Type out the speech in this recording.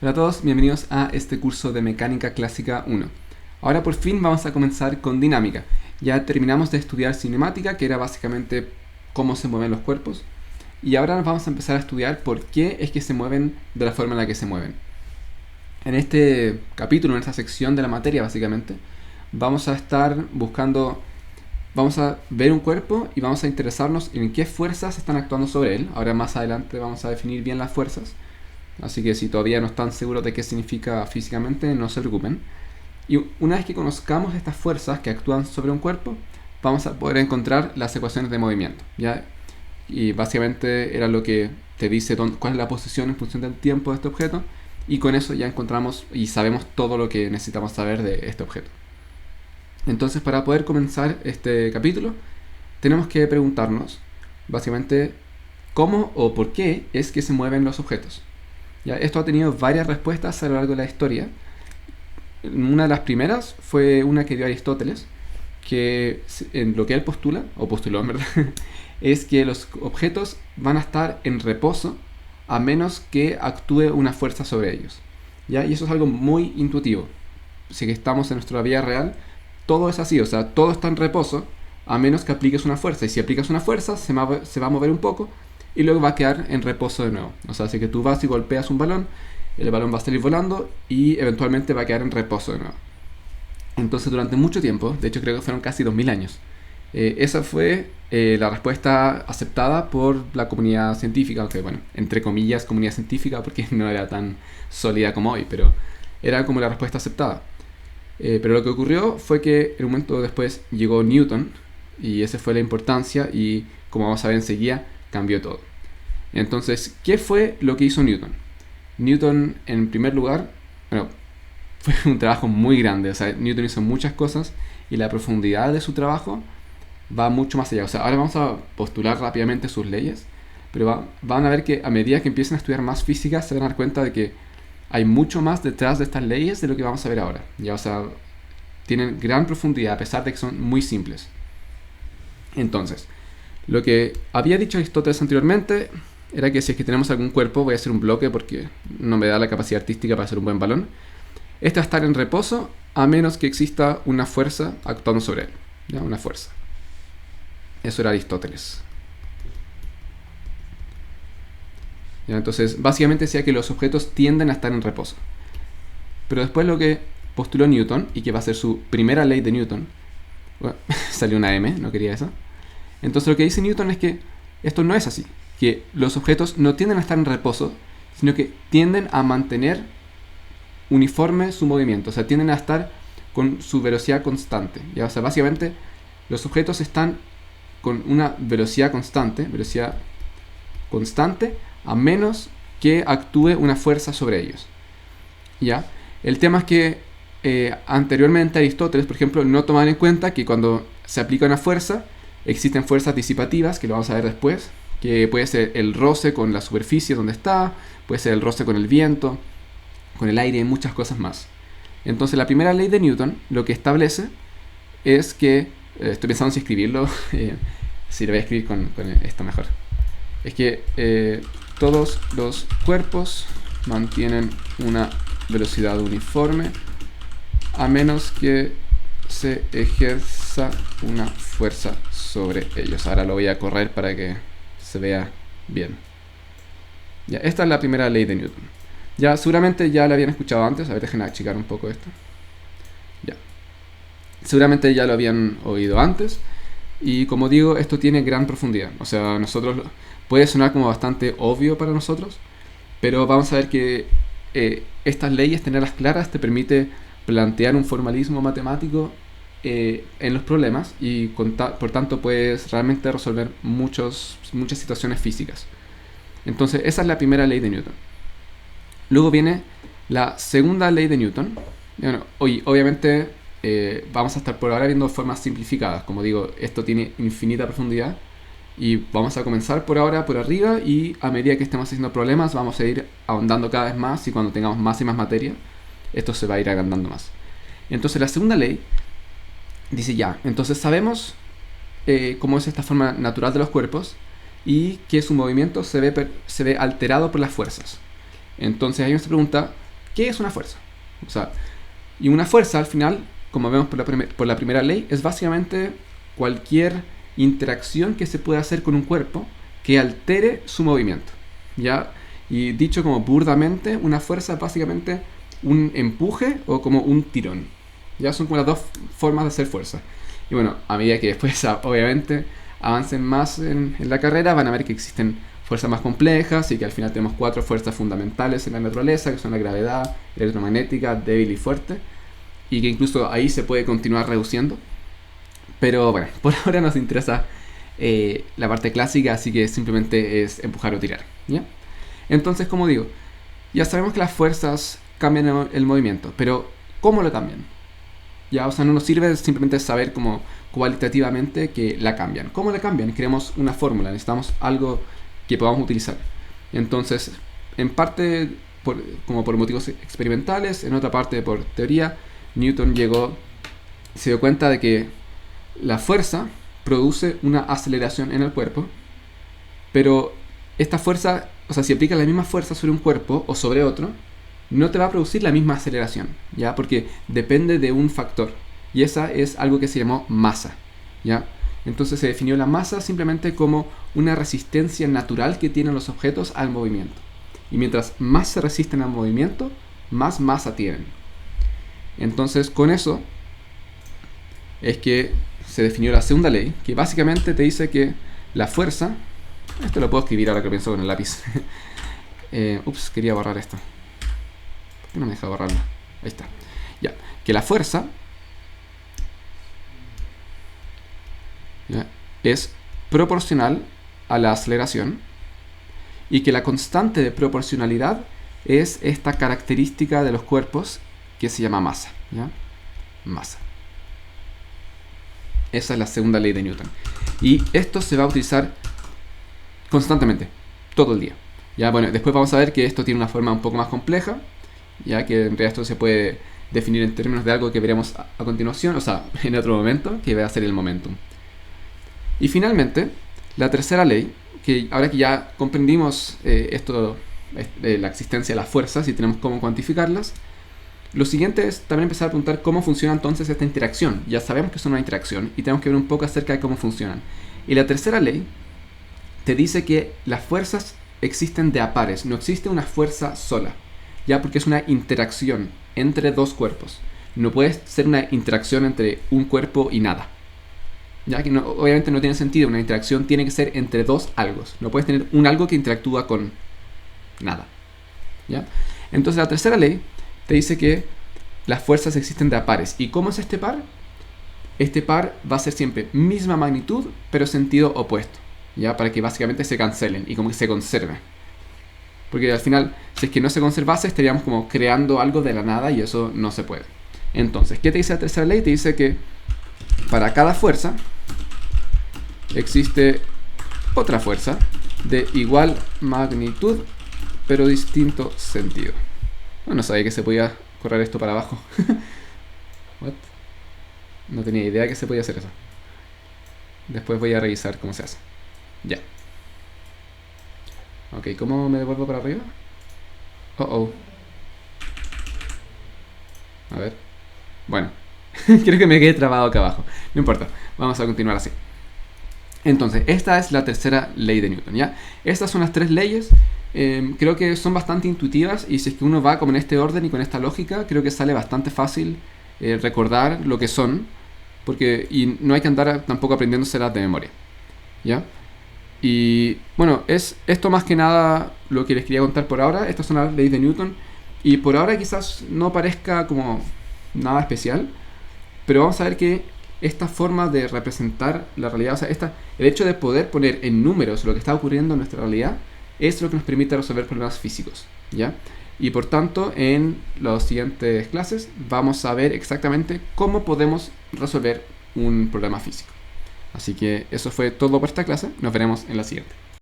Hola a todos, bienvenidos a este curso de Mecánica Clásica 1. Ahora por fin vamos a comenzar con dinámica. Ya terminamos de estudiar cinemática, que era básicamente cómo se mueven los cuerpos. Y ahora nos vamos a empezar a estudiar por qué es que se mueven de la forma en la que se mueven. En este capítulo, en esta sección de la materia básicamente, vamos a estar buscando, vamos a ver un cuerpo y vamos a interesarnos en qué fuerzas están actuando sobre él. Ahora más adelante vamos a definir bien las fuerzas. Así que si todavía no están seguros de qué significa físicamente, no se preocupen. Y una vez que conozcamos estas fuerzas que actúan sobre un cuerpo, vamos a poder encontrar las ecuaciones de movimiento, ¿ya? Y básicamente era lo que te dice cuál es la posición en función del tiempo de este objeto. Y con eso ya encontramos y sabemos todo lo que necesitamos saber de este objeto. Entonces, para poder comenzar este capítulo, tenemos que preguntarnos, básicamente, cómo o por qué es que se mueven los objetos. ¿Ya? Esto ha tenido varias respuestas a lo largo de la historia. Una de las primeras fue una que dio Aristóteles, que en lo que él postula, o postuló en verdad, es que los objetos van a estar en reposo a menos que actúe una fuerza sobre ellos. ¿Ya? Y eso es algo muy intuitivo. Si estamos en nuestra vida real, todo es así, o sea, todo está en reposo a menos que apliques una fuerza. Y si aplicas una fuerza, se va a mover un poco y luego va a quedar en reposo de nuevo. O sea, si que tú vas y golpeas un balón, el balón va a salir volando y eventualmente va a quedar en reposo de nuevo. Entonces, durante mucho tiempo, de hecho creo que fueron casi 2000 años, esa fue la respuesta aceptada por la comunidad científica, aunque bueno, entre comillas comunidad científica porque no era tan sólida como hoy, pero era como la respuesta aceptada. Pero lo que ocurrió fue que en un momento después llegó Newton y esa fue la importancia y como vamos a ver enseguida, cambió todo. Entonces, ¿qué fue lo que hizo Newton? Newton, en primer lugar, bueno, fue un trabajo muy grande. O sea, Newton hizo muchas cosas y la profundidad de su trabajo va mucho más allá. O sea, ahora vamos a postular rápidamente sus leyes, pero van a ver que a medida que empiecen a estudiar más física se van a dar cuenta de que hay mucho más detrás de estas leyes de lo que vamos a ver ahora. Ya, o sea, tienen gran profundidad a pesar de que son muy simples. Entonces, lo que había dicho Aristóteles anteriormente era que si es que tenemos algún cuerpo, voy a hacer un bloque porque no me da la capacidad artística para hacer un buen balón, este va a estar en reposo a menos que exista una fuerza actuando sobre él. ¿Ya? Una fuerza. Eso era Aristóteles. ¿Ya? Entonces, básicamente decía que los objetos tienden a estar en reposo. Pero después lo que postuló Newton, y que va a ser su primera ley de Newton, bueno, salió una M, no quería eso. Entonces lo que dice Newton es que esto no es así, que los objetos no tienden a estar en reposo, sino que tienden a mantener uniforme su movimiento, o sea, tienden a estar con su velocidad constante. ¿Ya? O sea, básicamente los objetos están con una velocidad constante a menos que actúe una fuerza sobre ellos. ¿Ya? El tema es que anteriormente Aristóteles, por ejemplo, no tomaban en cuenta que cuando se aplica una fuerza, existen fuerzas disipativas, que lo vamos a ver después, que puede ser el roce con la superficie donde está, puede ser el roce con el viento, con el aire y muchas cosas más. Entonces la primera ley de Newton lo que establece es que, estoy pensando si escribirlo, si lo voy a escribir con esto mejor, es que todos los cuerpos mantienen una velocidad uniforme a menos que se ejerza una fuerza sobre ellos. Ahora lo voy a correr para que se vea bien. Ya, esta es la primera ley de Newton. Ya, seguramente ya la habían escuchado antes. A ver, déjenme achicar un poco esto. Ya. Seguramente ya lo habían oído antes. Y como digo, esto tiene gran profundidad. O sea, puede sonar como bastante obvio para nosotros, pero vamos a ver que estas leyes, tenerlas claras, te permite plantear un formalismo matemático en los problemas y por tanto puedes realmente resolver muchas situaciones físicas. Entonces esa es la primera ley de Newton. Luego viene la segunda ley de Newton. Bueno, obviamente vamos a estar por ahora viendo formas simplificadas. Como digo, esto tiene infinita profundidad y vamos a comenzar por ahora por arriba y a medida que estemos haciendo problemas vamos a ir ahondando cada vez más y cuando tengamos más y más materia esto se va a ir agrandando más. Entonces la segunda ley dice ya, entonces sabemos cómo es esta forma natural de los cuerpos y que su movimiento se ve alterado por las fuerzas. Entonces ahí nos pregunta, ¿qué es una fuerza? O sea, y una fuerza al final, como vemos por la primera ley, es básicamente cualquier interacción que se pueda hacer con un cuerpo que altere su movimiento, ¿ya? Y dicho como burdamente, una fuerza es básicamente un empuje o como un tirón. Ya son como las dos formas de hacer fuerza. Y bueno, a medida que después obviamente avancen más en la carrera, van a ver que existen fuerzas más complejas y que al final tenemos 4 fuerzas fundamentales en la naturaleza, que son la gravedad, electromagnética, débil y fuerte, y que incluso ahí se puede continuar reduciendo. Pero bueno, por ahora nos interesa la parte clásica, así que simplemente es empujar o tirar, ¿ya? Entonces, como digo, ya sabemos que las fuerzas cambian el movimiento, pero ¿cómo lo cambian? Ya, o sea, no nos sirve simplemente saber como cualitativamente que la cambian. ¿Cómo la cambian? Queremos una fórmula, necesitamos algo que podamos utilizar. Entonces, en parte como por motivos experimentales, en otra parte por teoría, Newton se dio cuenta de que la fuerza produce una aceleración en el cuerpo, pero esta fuerza, o sea, si aplicas la misma fuerza sobre un cuerpo o sobre otro, no te va a producir la misma aceleración, ¿ya? Porque depende de un factor, y esa es algo que se llamó masa, ¿ya? Entonces se definió la masa simplemente como una resistencia natural que tienen los objetos al movimiento. Y mientras más se resisten al movimiento, más masa tienen. Entonces con eso es que se definió la segunda ley, que básicamente te dice que la fuerza, esto lo puedo escribir ahora que pienso con el lápiz. Ups, quería borrar esto. ¿Por qué no me deja borrarlo? Ahí está. Ya, que la fuerza, ¿ya?, es proporcional a la aceleración y que la constante de proporcionalidad es esta característica de los cuerpos que se llama masa, ¿ya? Masa. Esa es la segunda ley de Newton. Y esto se va a utilizar constantemente, todo el día. Ya, bueno, después vamos a ver que esto tiene una forma un poco más compleja, ya que en realidad esto se puede definir en términos de algo que veremos a continuación, o sea, en otro momento, que va a ser el momentum. Y finalmente, la tercera ley, que ahora que ya comprendimos la existencia de las fuerzas y tenemos cómo cuantificarlas, lo siguiente es también empezar a preguntar cómo funciona entonces esta interacción. Ya sabemos que es una interacción y tenemos que ver un poco acerca de cómo funcionan. Y la tercera ley te dice que las fuerzas existen de a pares, no existe una fuerza sola, ya, porque es una interacción entre dos cuerpos. No puede ser una interacción entre un cuerpo y nada, ya que obviamente no tiene sentido. Una interacción tiene que ser entre dos algos. No puedes tener un algo que interactúa con nada, ¿ya? Entonces la tercera ley te dice que las fuerzas existen de a pares. ¿Y cómo es este par? Este par va a ser siempre misma magnitud, pero sentido opuesto, ¿ya? Para que básicamente se cancelen y como que se conserven. Porque al final, si es que no se conservase, estaríamos como creando algo de la nada y eso no se puede. Entonces, ¿qué te dice la tercera ley? Te dice que para cada fuerza existe otra fuerza de igual magnitud, pero distinto sentido. No sabía que se podía correr esto para abajo. What? No tenía idea que se podía hacer eso. Después voy a revisar cómo se hace. Ya. Ok, ¿cómo me devuelvo para arriba? Oh. A ver. Bueno. Creo que me quedé trabado acá abajo. No importa. Vamos a continuar así. Entonces, esta es la tercera ley de Newton, ¿ya? Estas son las tres leyes. Creo que son bastante intuitivas y si es que uno va como en este orden y con esta lógica, creo que sale bastante fácil recordar lo que son, y no hay que andar tampoco aprendiéndoselas de memoria, ¿ya? Y bueno, es esto más que nada lo que les quería contar por ahora. Estas son las leyes de Newton y por ahora quizás no parezca como nada especial, pero vamos a ver que esta forma de representar la realidad, o sea, el hecho de poder poner en números lo que está ocurriendo en nuestra realidad, es lo que nos permite resolver problemas físicos, ¿ya? Y por tanto, en las siguientes clases vamos a ver exactamente cómo podemos resolver un problema físico. Así que eso fue todo por esta clase. Nos veremos en la siguiente.